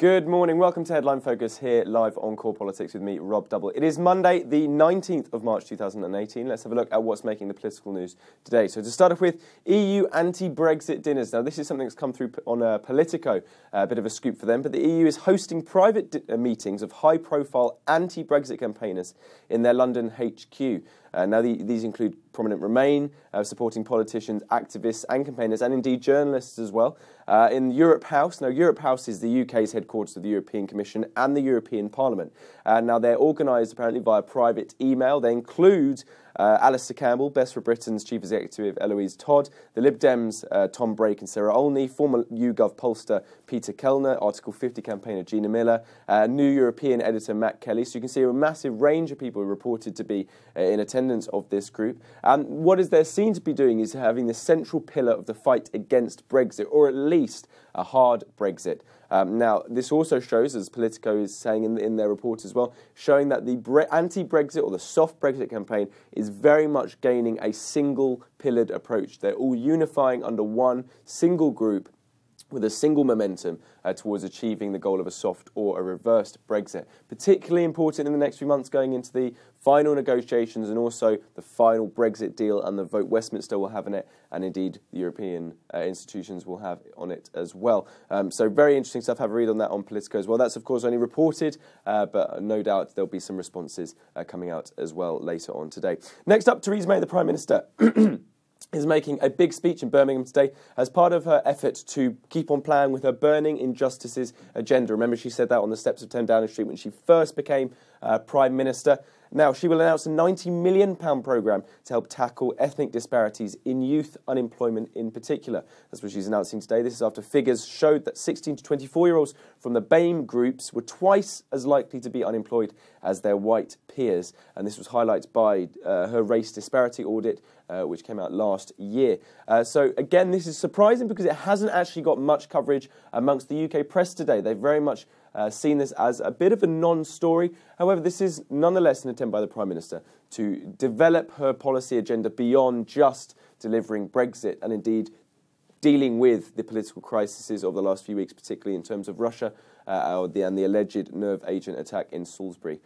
Good morning, welcome to Headline Focus here live on Core Politics with me, Rob Double. It is Monday, the 19th of March 2018. Let's have a look at what's making the political news today. So to start off with, EU anti-Brexit dinners. Now this is something that's come through on Politico, a bit of a scoop for them, but the EU is hosting private meetings of high-profile anti-Brexit campaigners in their London HQ. Now these include prominent Remain, supporting politicians, activists and campaigners, and indeed journalists as well. In Europe House, now Europe House is the UK's headquarters of the European Commission and the European Parliament. Now they're organised apparently via private email. They include Alistair Campbell, Best for Britain's Chief Executive Eloise Todd, the Lib Dems Tom Brake and Sarah Olney, former YouGov pollster Peter Kellner, Article 50 campaigner Gina Miller, New European editor Matt Kelly. So you can see a massive range of people reported to be in attendance of this group. What is they're seen to be doing is having the central pillar of the fight against Brexit, or at least a hard Brexit. Now, this also shows, as Politico is saying in their report as well, showing that the anti-Brexit or the soft Brexit campaign is very much gaining a single-pillared approach. They're all unifying under one single group with a single momentum towards achieving the goal of a soft or a reversed Brexit. Particularly important in the next few months going into the final negotiations and also the final Brexit deal and the vote Westminster will have in it, and indeed the European institutions will have on it as well. So very interesting stuff. Have a read on that on Politico as well. That's of course only reported, but no doubt there'll be some responses coming out as well later on today. Next up, Theresa May, the Prime Minister, is making a big speech in Birmingham today as part of her effort to keep on playing with her burning injustices agenda. Remember, she said that on the steps of 10 Downing Street when she first became Prime Minister. Now, she will announce a £90 million programme to help tackle ethnic disparities in youth unemployment in particular. That's what she's announcing today. This is after figures showed that 16 to 24-year-olds from the BAME groups were twice as likely to be unemployed as their white peers. And this was highlighted by her race disparity audit, which came out last year. So, again, this is surprising because it hasn't actually got much coverage amongst the UK press today. They've very much seen this as a bit of a non-story. However, this is nonetheless an attempt by the Prime Minister to develop her policy agenda beyond just delivering Brexit and indeed dealing with the political crises of the last few weeks, particularly in terms of Russia and the alleged nerve agent attack in Salisbury.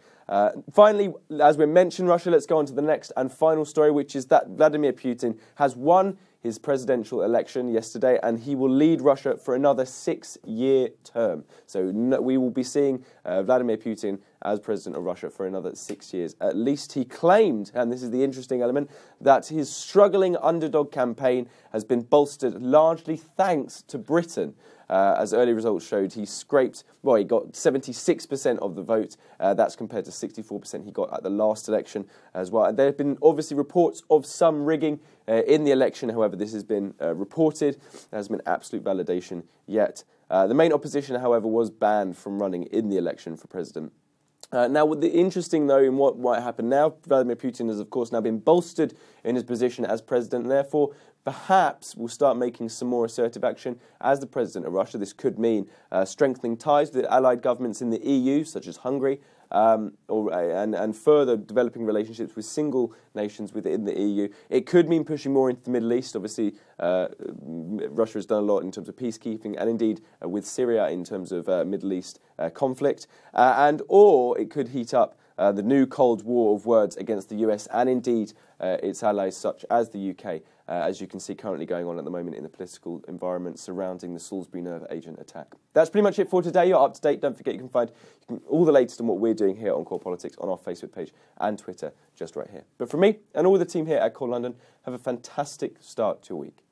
Finally, as we mentioned Russia, let's go on to the next and final story, which is that Vladimir Putin has won his presidential election yesterday, and he will lead Russia for another 6-year term. So we will be seeing Vladimir Putin as president of Russia for another 6 years. At least he claimed, and this is the interesting element, that his struggling underdog campaign has been bolstered largely thanks to Britain. As early results showed, he scraped, well, he got 76% of the vote. That's compared to 64% he got at the last election as well. And there have been obviously reports of some rigging in the election. However, this has been reported. There hasn't been absolute validation yet. The main opposition, however, was banned from running in the election for president. Now, the interesting, though, in what might happen now, Vladimir Putin has, of course, now been bolstered in his position as president, and therefore, perhaps will start making some more assertive action as the president of Russia. This could mean strengthening ties with allied governments in the EU, such as Hungary, and further developing relationships with single nations within the EU. It could mean pushing more into the Middle East. Obviously, Russia has done a lot in terms of peacekeeping and indeed with Syria in terms of Middle East conflict. Or it could heat up the new Cold War of words against the US and indeed its allies such as the UK, as you can see currently going on at the moment in the political environment surrounding the Salisbury nerve agent attack. That's pretty much it for today. You're up to date. Don't forget you can find all the latest on what we're doing here on Core Politics on our Facebook page and Twitter just right here. But from me and all the team here at Core London, have a fantastic start to your week.